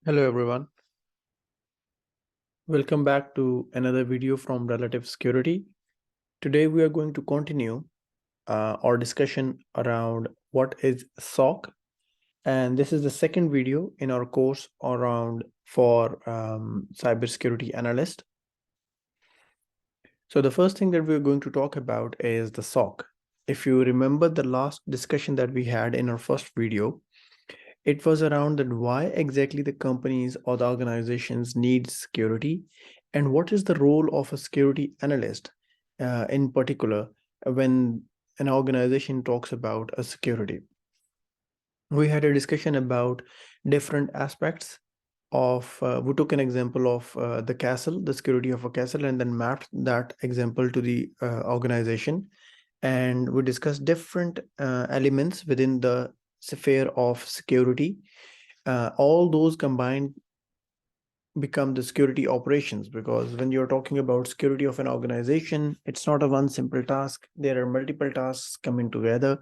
Hello everyone. Welcome back to another video from Relative Security. Today we are going to continue our discussion around what is SOC, and this is the second video in our course around for cybersecurity analyst. So the first thing that we're going to talk about is the SOC. If you remember the last discussion that we had in our first video, it was around that why exactly the companies or the organizations need security and what is the role of a security analyst in particular when an organization talks about a security. We had a discussion about different aspects of, we took an example of the castle, the security of a castle, and then mapped that example to the organization. And we discussed different elements within the sphere of security. All those combined become the security operations, because when you're talking about security of an organization, it's not a one simple task. There are multiple tasks coming together.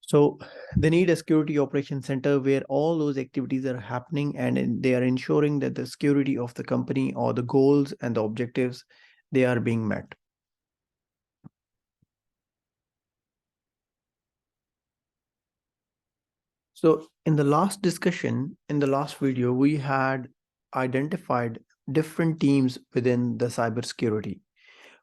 So they need a security operations center where all those activities are happening and they are ensuring that the security of the company or the goals and the objectives, they are being met. So in the last discussion, in the last video, we had identified different teams within the cybersecurity.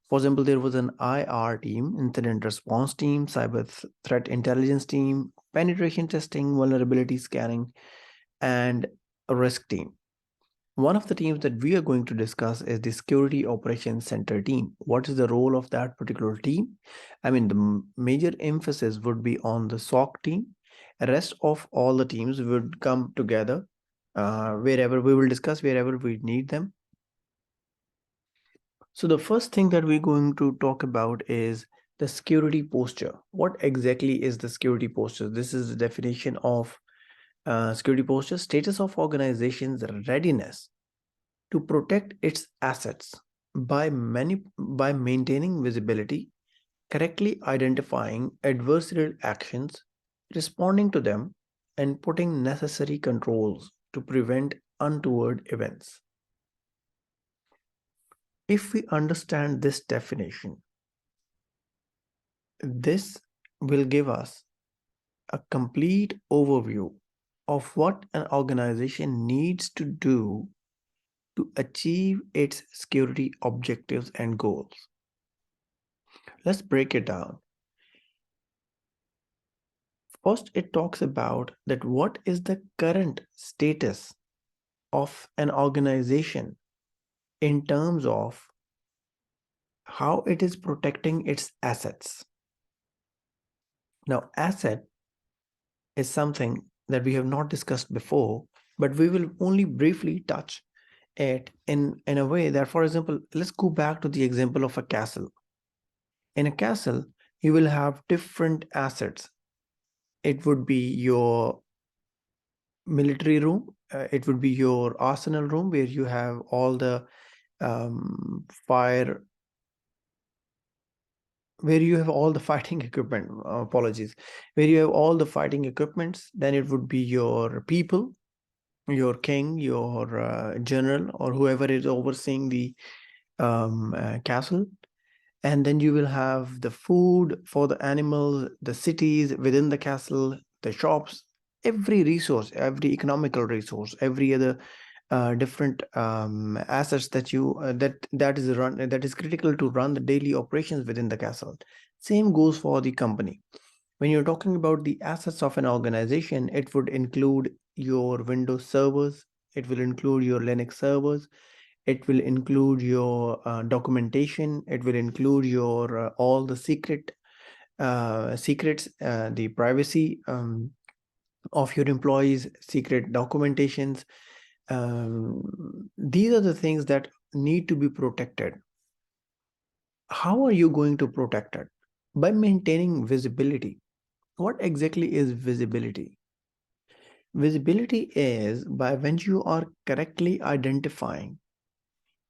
For example, there was an IR team, incident response team, cyber threat intelligence team, penetration testing, vulnerability scanning, and a risk team. One of the teams that we are going to discuss is the Security Operations Center team. What is the role of that particular team? I mean, the major emphasis would be on the SOC team. The rest of all the teams would come together wherever we will discuss, wherever we need them. So the first thing that we're going to talk about is the security posture. What exactly is the security posture? This is the definition of security posture: status of organization's readiness to protect its assets by maintaining visibility, correctly identifying adversarial actions, responding to them, and putting necessary controls to prevent untoward events. If we understand this definition, this will give us a complete overview of what an organization needs to do to achieve its security objectives and goals. Let's break it down. First, it talks about that what is the current status of an organization in terms of how it is protecting its assets. Now, asset is something that we have not discussed before, but we will only briefly touch it in a way that, for example, let's go back to the example of a castle. In a castle, you will have different assets. It would be your military room, it would be your arsenal room where you have all the fire, where you have all the fighting equipment, apologies, where you have all the fighting equipments. Then it would be your people, your king, your general, or whoever is overseeing the castle. And then you will have the food for the animals, the cities within the castle, the shops, every resource, every economical resource, every other different assets that you that is critical to run the daily operations within the castle. Same goes for the company. When you're talking about the assets of an organization, it would include your Windows servers, it will include your Linux servers, it will include your documentation, it will include your all the secrets, the privacy of your employees, secret documentations. These are the things that need to be protected. How are you going to protect it? By maintaining visibility. What exactly is visibility? Visibility is by when you are correctly identifying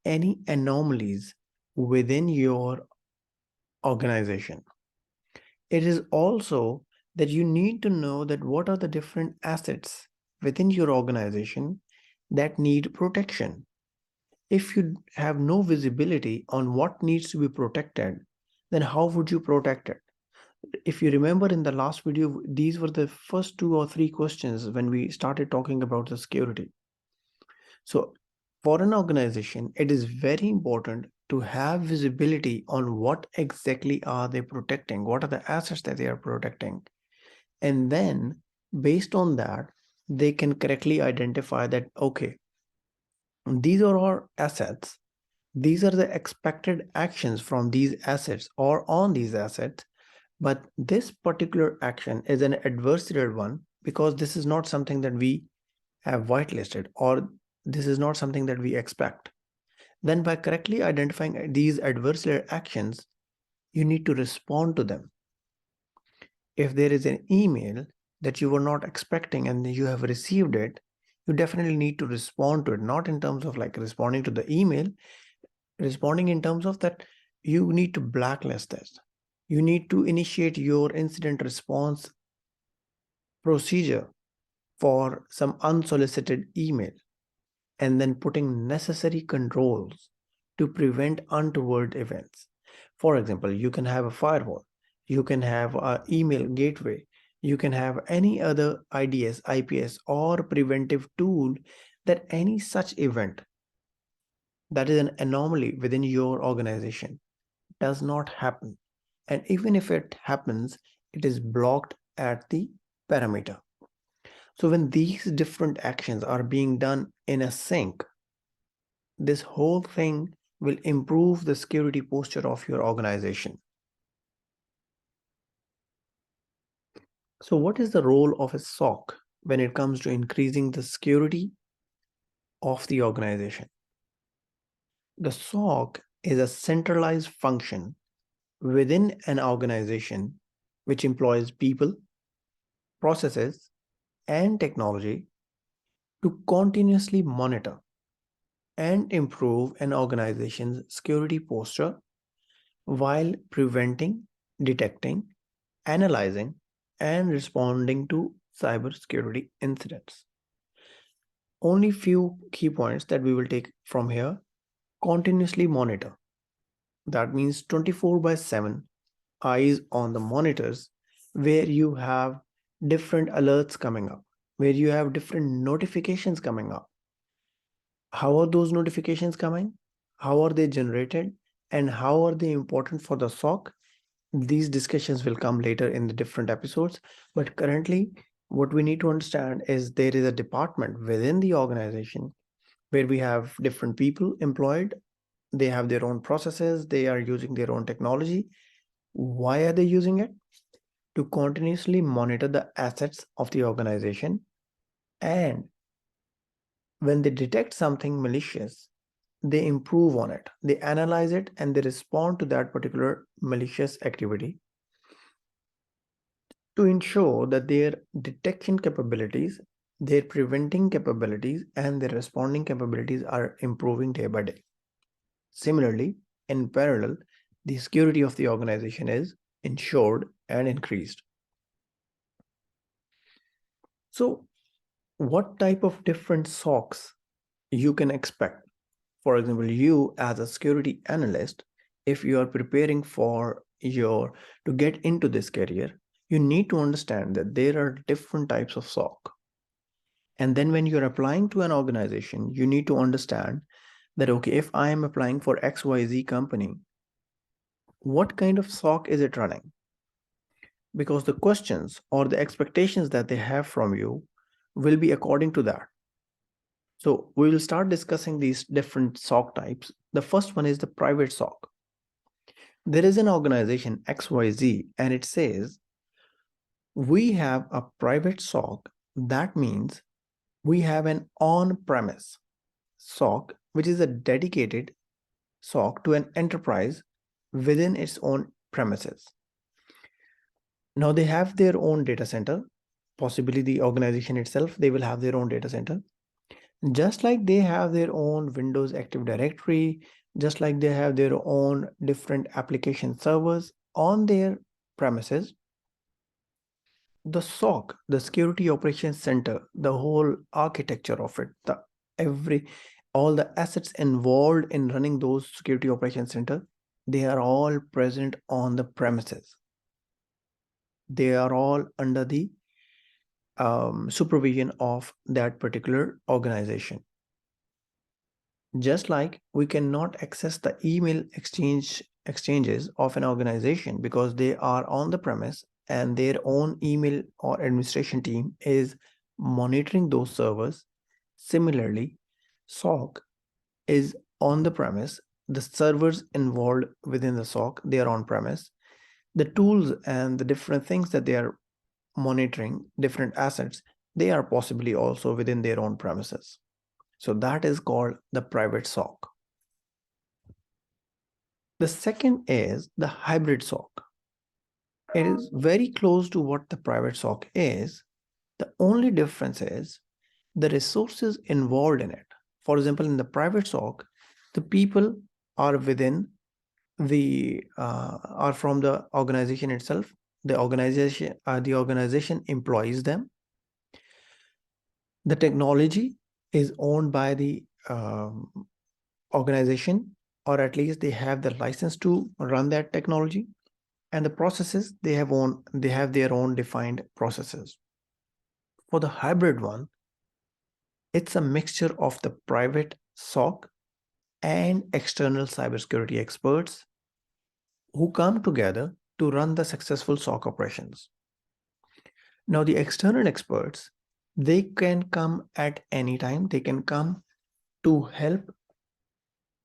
any anomalies within your organization. It is also that you need to know that what are the different assets within your organization that need protection. If you have no visibility on what needs to be protected, then how would you protect it? If you remember in the last video, these were the first 2 or 3 questions when we started talking about the security. So for an organization, it is very important to have visibility on what exactly are they protecting, what are the assets that they are protecting. And then based on that, they can correctly identify that, okay, these are our assets. These are the expected actions from these assets or on these assets. But this particular action is an adversarial one because this is not something that we have whitelisted, or this is not something that we expect. Then by correctly identifying these adversarial actions, you need to respond to them. If there is an email that you were not expecting and you have received it, you definitely need to respond to it, not in terms of like responding to the email, responding in terms of that you need to blacklist this. You need to initiate your incident response procedure for some unsolicited email, and then putting necessary controls to prevent untoward events. For example, you can have a firewall, you can have an email gateway, you can have any other IDS, IPS, or preventive tool that any such event that is an anomaly within your organization does not happen. And even if it happens, it is blocked at the parameter. So when these different actions are being done in a sync, this whole thing will improve the security posture of your organization. So what is the role of a SOC when it comes to increasing the security of the organization? The SOC is a centralized function within an organization which employs people, processes, and technology to continuously monitor and improve an organization's security posture while preventing, detecting, analyzing, and responding to cybersecurity incidents. Only few key points that we will take from here. Continuously monitor. That means 24/7 eyes on the monitors, where you have different alerts coming up, where you have different notifications coming up. How are those notifications coming? How are they generated? And how are they important for the SOC? These discussions will come later in the different episodes. But currently, what we need to understand is there is a department within the organization where we have different people employed. They have their own processes. They are using their own technology. Why are they using it? To continuously monitor the assets of the organization. And when they detect something malicious, they improve on it. They analyze it and they respond to that particular malicious activity to ensure that their detection capabilities, their preventing capabilities, and their responding capabilities are improving day by day. Similarly, in parallel, the security of the organization is ensured and increased. So, what type of different SOCs you can expect? For example, you as a security analyst, if you are preparing for to get into this career, you need to understand that there are different types of SOC. And then when you're applying to an organization, you need to understand that, okay, if I am applying for XYZ company, what kind of SOC is it running? Because the questions or the expectations that they have from you will be according to that. So we will start discussing these different SOC types. The first one is the private SOC. There is an organization XYZ and it says, we have a private SOC. That means we have an on-premise SOC, which is a dedicated SOC to an enterprise within its own premises. Now they have their own data center, possibly the organization itself, they will have their own data center. Just like they have their own Windows Active Directory, just like they have their own different application servers on their premises, the SOC, the Security Operations Center, the whole architecture of it, all the assets involved in running those security operations center, they are all present on the premises. They are all under the supervision of that particular organization. Just like we cannot access the email exchanges of an organization because they are on the premise and their own email or administration team is monitoring those servers. Similarly, SOC is on the premise. The servers involved within the SOC, they are on premise. The tools and the different things that they are monitoring, different assets, they are possibly also within their own premises. So that is called the private SOC. The second is the hybrid SOC. It is very close to what the private SOC is. The only difference is the resources involved in it. For example, in the private SOC, the people are within are from the organization itself. The organization employs them. The technology is owned by the organization, or at least they have the license to run that technology. And the processes, they have their own defined processes. For the hybrid one, it's a mixture of the private SOC and external cybersecurity experts who come together to run the successful SOC operations. Now, the external experts, they can come at any time. They can come to help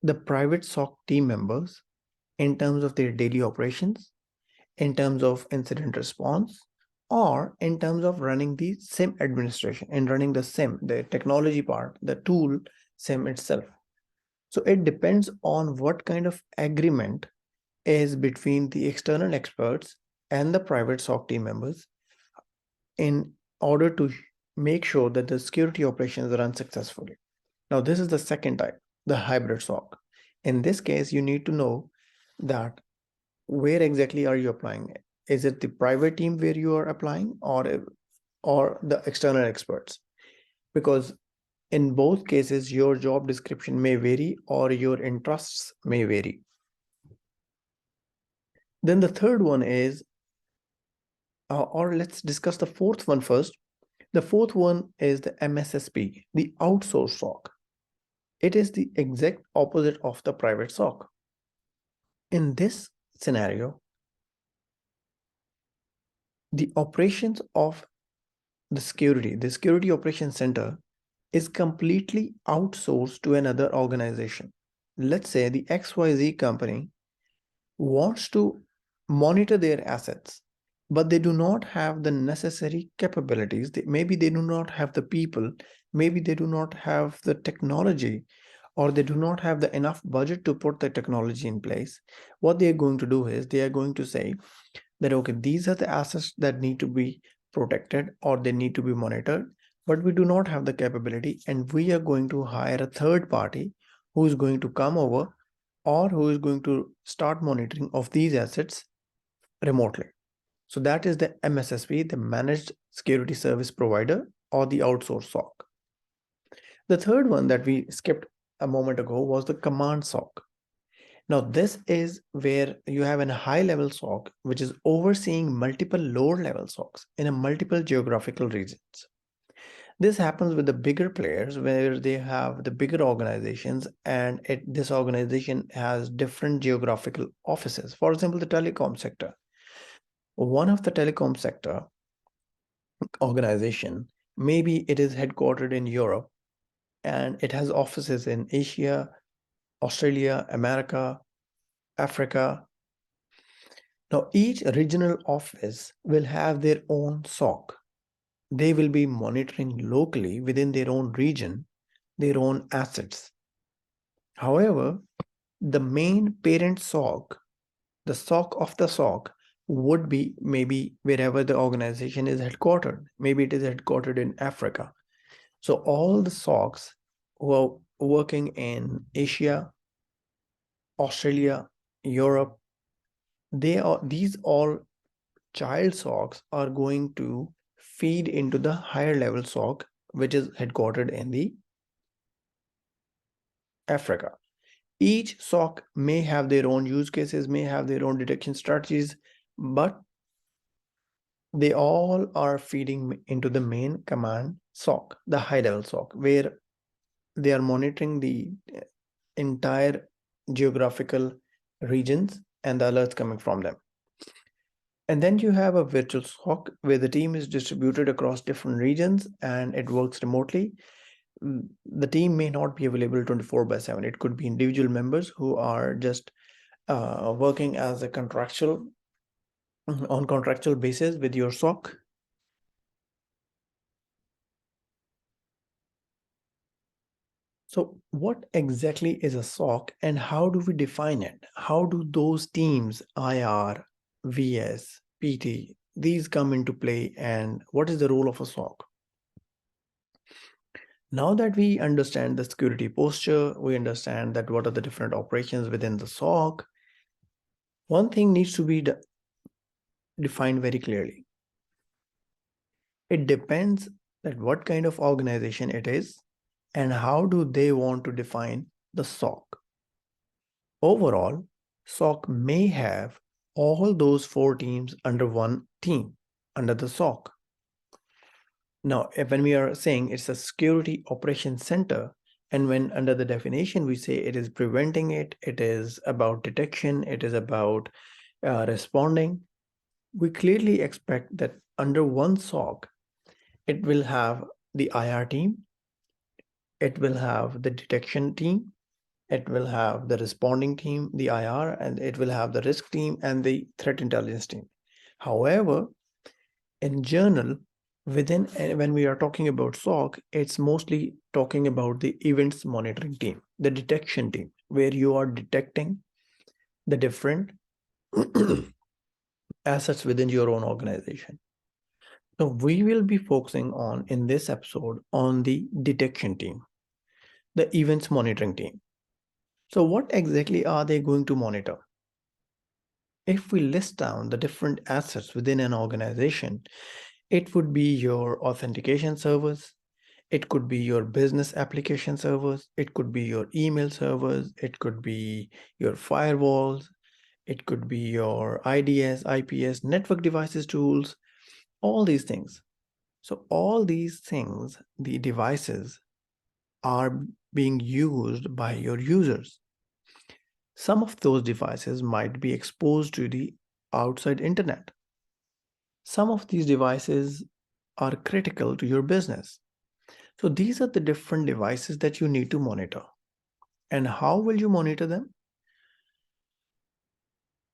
the private SOC team members in terms of their daily operations, in terms of incident response, or in terms of running the SIM administration and running the SIM, the technology part, the tool SIM itself. So it depends on what kind of agreement is between the external experts and the private SOC team members in order to make sure that the security operations run successfully. Now, this is the second type, the hybrid SOC. In this case, you need to know that where exactly are you applying it? Is it the private team where you are applying or the external experts? Because in both cases, your job description may vary or your interests may vary. Then the third one is, or let's discuss the fourth one first. The fourth one is the MSSP, the outsourced SOC. It is the exact opposite of the private SOC. In this scenario, the operations of the security operations center is completely outsourced to another organization. Let's say the XYZ company wants to monitor their assets, but they do not have the necessary capabilities. Maybe they do not have the people, maybe they do not have the technology, or they do not have the enough budget to put the technology in place. What they are going to do is they are going to say that, okay, these are the assets that need to be protected or they need to be monitored, but we do not have the capability, and we are going to hire a third party who is going to come over or who is going to start monitoring of these assets remotely. So that is the MSSP, the Managed Security Service Provider, or the outsourced SOC. The third one that we skipped a moment ago was the Command SOC. Now, this is where you have a high-level SOC, which is overseeing multiple lower-level SOCs in a multiple geographical regions. This happens with the bigger players where they have the bigger organizations, and this organization has different geographical offices. For example, the telecom sector. One of the telecom sector organization, maybe it is headquartered in Europe, and it has offices in Asia, Australia, America, Africa. Now, each regional office will have their own SOC. They will be monitoring locally within their own region, their own assets. However, the main parent SOC, the SOC of the SOC, would be maybe wherever the organization is headquartered. Maybe it is headquartered in Africa. So all the SOCs who are working in Asia, Australia, Europe, these all child SOCs are going to feed into the higher level SOC, which is headquartered in the Africa. Each SOC may have their own use cases, may have their own detection strategies, but they all are feeding into the main command SOC, the high level SOC, where they are monitoring the entire geographical regions and the alerts coming from them. And then you have a virtual SOC where the team is distributed across different regions and it works remotely. The team may not be available 24/7. It could be individual members who are just working as a contractual on contractual basis with your SOC. So what exactly is a SOC and how do we define it? How do those teams, IR, VS, PT, these come into play, and what is the role of a SOC? Now that we understand the security posture, we understand that what are the different operations within the SOC, one thing needs to be defined very clearly. It depends that what kind of organization it is and how do they want to define the SOC. Overall, SOC may have all those 4 teams under one team, under the SOC. Now, when we are saying it's a security operations center, and when under the definition we say it is preventing it, it is about detection, it is about responding, we clearly expect that under one SOC, it will have the IR team, it will have the detection team, it will have the responding team, the IR, and it will have the risk team and the threat intelligence team. However, in general, when we are talking about SOC, it's mostly talking about the events monitoring team, the detection team, where you are detecting the different assets within your own organization. So we will be focusing on, in this episode, on the detection team, the events monitoring team. So what exactly are they going to monitor? If we list down the different assets within an organization, it would be your authentication servers, it could be your business application servers, it could be your email servers, it could be your firewalls, it could be your IDS, IPS, network devices tools, all these things. So all these things, the devices, are being used by your users. Some of those devices might be exposed to the outside internet. Some of these devices are critical to your business. So these are the different devices that you need to monitor. And how will you monitor them?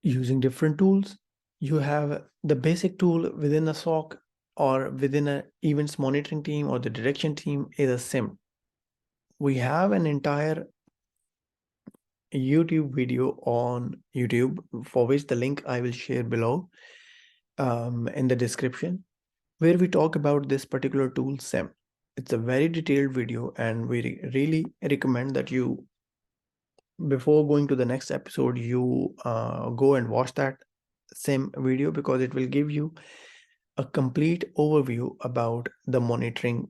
Using different tools. You have the basic tool within a SOC or within an events monitoring team or the detection team is a SIM. We have an entire YouTube video on YouTube, for which the link I will share below in the description, where we talk about this particular tool SIM. It's a very detailed video, and we really recommend that you, before going to the next episode, you go and watch that SIM video, because it will give you a complete overview about the monitoring,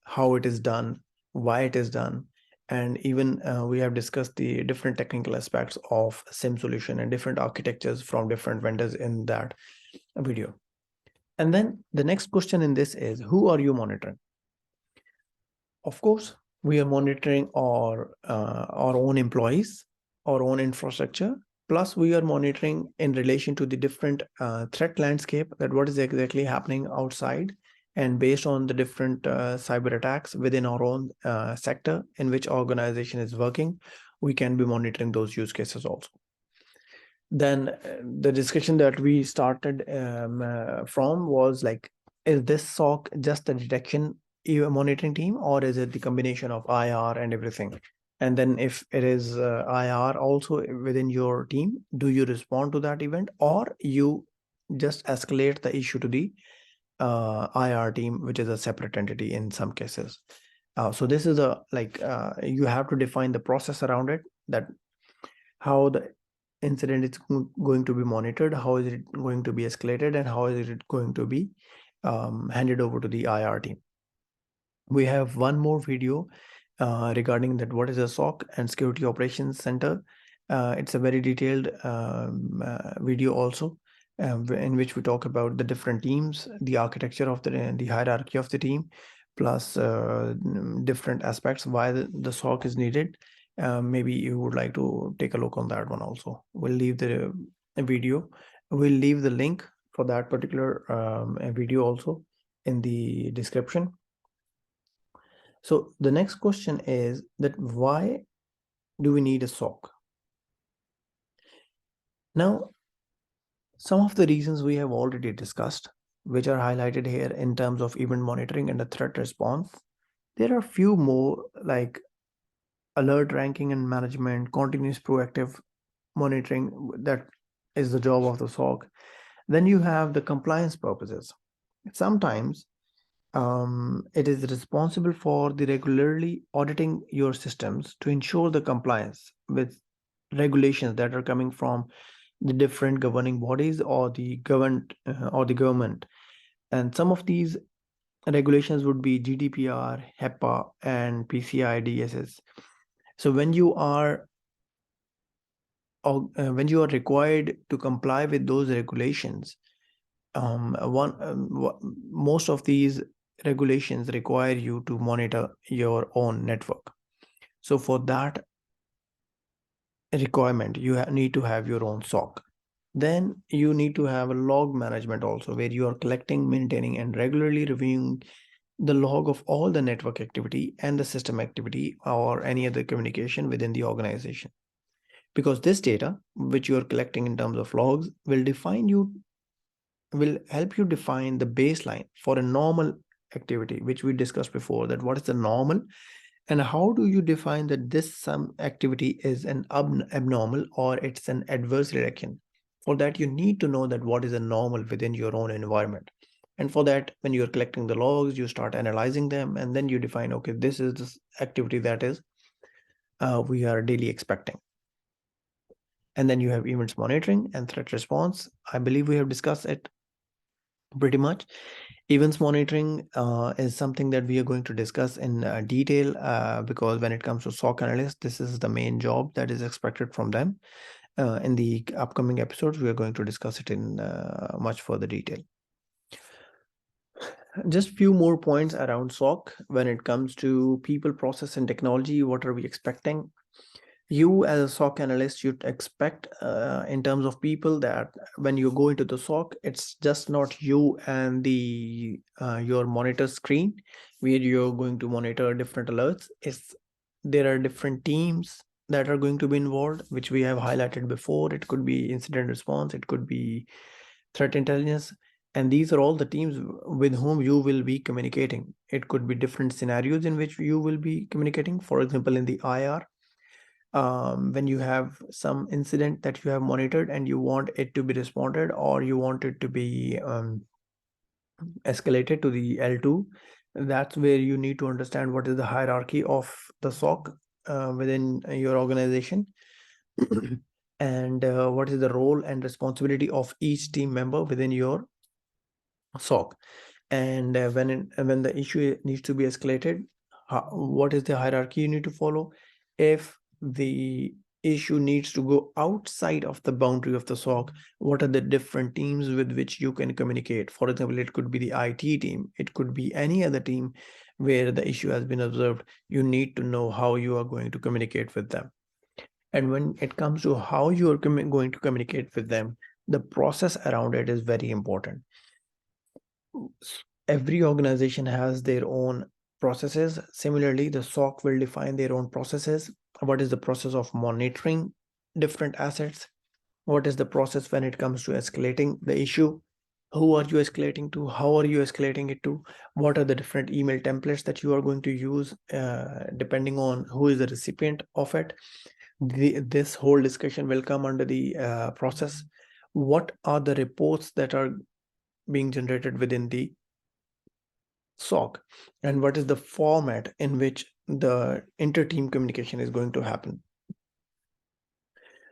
how it is done, why it is done, and even we have discussed the different technical aspects of SIM solution and different architectures from different vendors in that video. And then the next question in this is, who are you monitoring? Of course, we are monitoring our own employees, our own infrastructure, plus we are monitoring in relation to the different threat landscape, that what is exactly happening outside, and based on the different cyber attacks within our own sector in which organization is working, we can be monitoring those use cases also. Then the discussion that we started from was like, is this SOC just a detection monitoring team, or is it the combination of IR and everything? And then if it is IR also within your team, do you respond to that event, or you just escalate the issue to the IR team, which is a separate entity in some cases? So this is you have to define the process around it, that how the incident is going to be monitored, how is it going to be escalated, and how is it going to be handed over to the IR team. We have one more video regarding that what is a SOC and Security Operations Center. It's a very detailed video also, in which we talk about the different teams, the architecture of the hierarchy of the team, plus different aspects why the SOC is needed. Maybe you would like to take a look on that one also. We'll leave the video. We'll leave the link for that particular video also in the description. So the next question is that why do we need a SOC? Now, some of the reasons we have already discussed, which are highlighted here in terms of event monitoring and the threat response. There are a few more like alert ranking and management, continuous proactive monitoring, that is the job of the SOC. Then you have the compliance purposes. Sometimes it is responsible for the regularly auditing your systems to ensure the compliance with regulations that are coming from the different governing bodies or the government. And some of these regulations would be GDPR, HEPA, and PCI DSS. So when you are required to comply with those regulations, most of these regulations require you to monitor your own network. So for that requirement, you need to have your own SOC. Then you need to have a log management also, where you are collecting, maintaining, and regularly reviewing the log of all the network activity and the system activity or any other communication within the organization. Because this data, which you are collecting in terms of logs, will help you define the baseline for a normal activity, which we discussed before, that what is the normal and how do you define that this some activity is an abnormal or it's an adverse reaction. For that, you need to know that what is a normal within your own environment. And for that, when you're collecting the logs, you start analyzing them, and then you define, okay, this is this activity that is we are daily expecting. And then you have events monitoring and threat response. I believe we have discussed it pretty much. Events monitoring is something that we are going to discuss in detail because when it comes to SOC analysts, this is the main job that is expected from them. In the upcoming episodes, we are going to discuss it in much further detail. Just few more points around SOC when it comes to people, process, and technology. What are we expecting? You as a SOC analyst, you'd expect in terms of people that when you go into the SOC, it's just not you and the your monitor screen where you're going to monitor different alerts. There are different teams that are going to be involved, which we have highlighted before. It could be incident response, it could be threat intelligence, and these are all the teams with whom you will be communicating. It could be different scenarios in which you will be communicating. For example, in the IR, when you have some incident that you have monitored and you want it to be responded or you want it to be escalated to the L2, that's where you need to understand what is the hierarchy of the SOC within your organization and what is the role and responsibility of each team member within your SOC. And when the issue needs to be escalated, what is the hierarchy you need to follow? If the issue needs to go outside of the boundary of the SOC, what are the different teams with which you can communicate? For example, it could be the IT team, it could be any other team where the issue has been observed. You need to know how you are going to communicate with them. And when it comes to how you are going to communicate with them, the process around it is very important. Every organization has their own processes. Similarly, the SOC will define their own processes. What is the process of monitoring different assets? What is the process when it comes to escalating the issue? Who are you escalating to? How are you escalating it to? What are the different email templates that you are going to use depending on who is the recipient of it? This whole discussion will come under the process. What are the reports that are being generated within the SOC, and what is the format in which the inter-team communication is going to happen?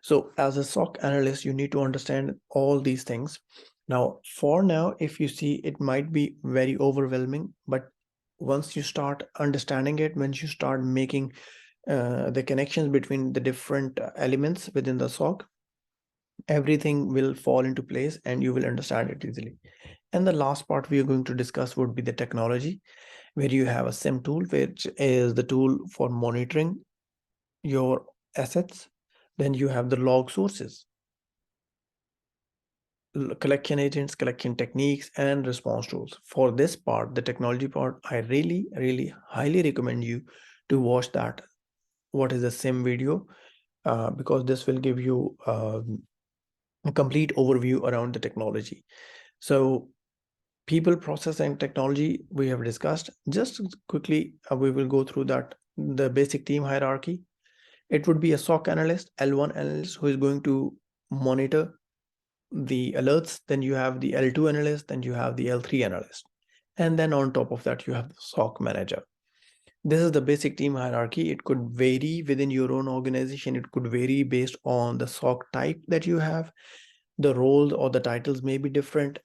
So as a SOC analyst, you need to understand all these things. Now, for now, if you see, it might be very overwhelming, but once you start understanding it, once you start making the connections between the different elements within the SOC, everything will fall into place and you will understand it easily. And the last part we are going to discuss would be the technology, where you have a SIM tool, which is the tool for monitoring your assets. Then you have the log sources, collection agents, collection techniques, and response tools. For this part, the technology part, I really highly recommend you to watch that. What is a SIM video? Because this will give you a complete overview around the technology. So people, process, and technology we have discussed. Just quickly, we will go through that. The basic team hierarchy. It would be a SOC analyst, L1 analyst, who is going to monitor the alerts. Then you have the L2 analyst, then you have the L3 analyst. And then on top of that, you have the SOC manager. This is the basic team hierarchy. It could vary within your own organization. It could vary based on the SOC type that you have. The roles or the titles may be different.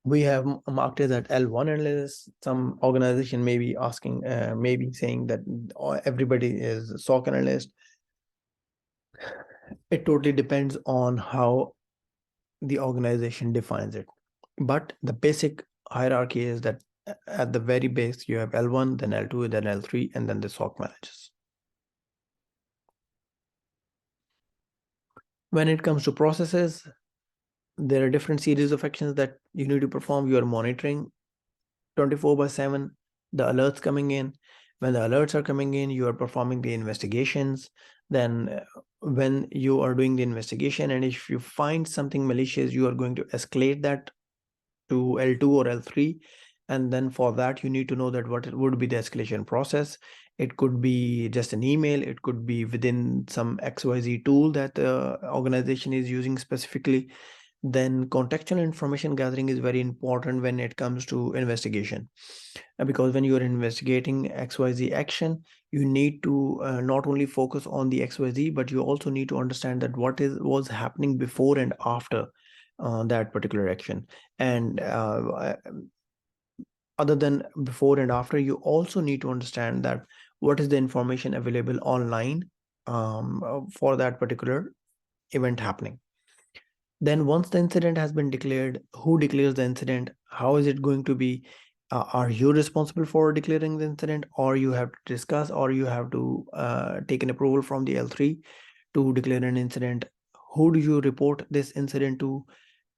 We have marked it at L1 analyst. Some organization may be asking, maybe saying that everybody is a SOC analyst. It totally depends on how the organization defines it. But the basic hierarchy is that at the very base, you have L1, then L2, then L3, and then the SOC managers. When it comes to processes, there are different series of actions that you need to perform. You are monitoring 24/7 the alerts coming in. When the alerts are coming in, you are performing the investigations. Then when you are doing the investigation, and if you find something malicious, you are going to escalate that to L2 or L3. And then for that, you need to know that what would be the escalation process. It could be just an email. It could be within some XYZ tool that the organization is using specifically. Then contextual information gathering is very important when it comes to investigation, because when you are investigating XYZ action, you need to not only focus on the XYZ, but you also need to understand that what was happening before and after that particular action. And other than before and after, you also need to understand that what is the information available online for that particular event happening. Then once the incident has been declared, who declares the incident? How is it going to be? Are you responsible for declaring the incident, or you have to discuss, or you have to take an approval from the L3 to declare an incident? Who do you report this incident to?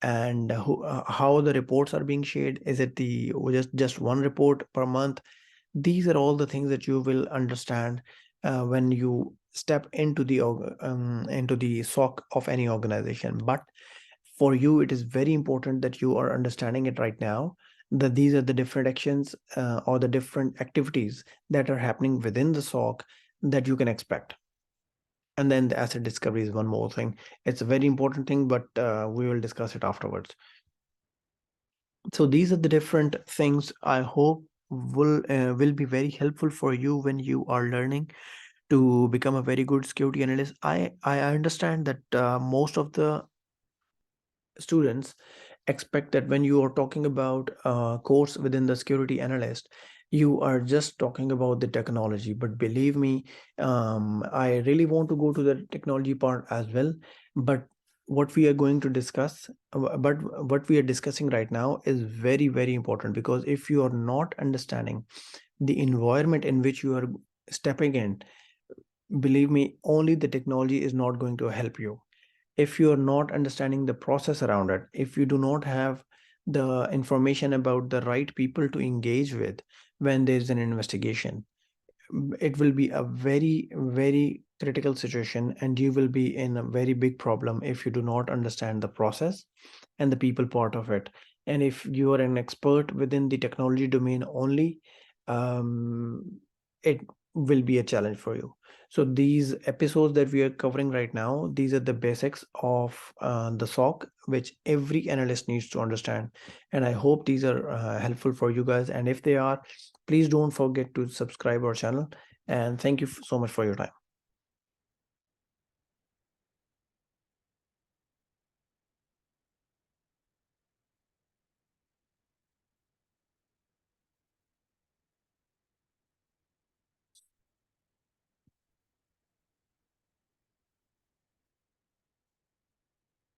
And how the reports are being shared? Is it the just one report per month? These are all the things that you will understand when you step into the SOC of any organization. But for you, it is very important that you are understanding it right now, that these are the different actions or the different activities that are happening within the SOC that you can expect. And then the asset discovery is one more thing. It's a very important thing, but we will discuss it afterwards. So these are the different things I hope will be very helpful for you when you are learning to become a very good security analyst. I understand that most of the students expect that when you are talking about a course within the security analyst, you are just talking about the technology. But believe me, I really want to go to the technology part as well. But what we are going to discuss, but what we are discussing right now is very important, because if you are not understanding the environment in which you are stepping in, believe me, only the technology is not going to help you. If you are not understanding the process around it, if you do not have the information about the right people to engage with when there's an investigation, it will be a very critical situation, and you will be in a very big problem if you do not understand the process and the people part of it. And if you are an expert within the technology domain only, it will be a challenge for you. So these episodes that we are covering right now, these are the basics of the SOC, which every analyst needs to understand. And I hope these are helpful for you guys. And if they are, please don't forget to subscribe our channel. And thank you so much for your time.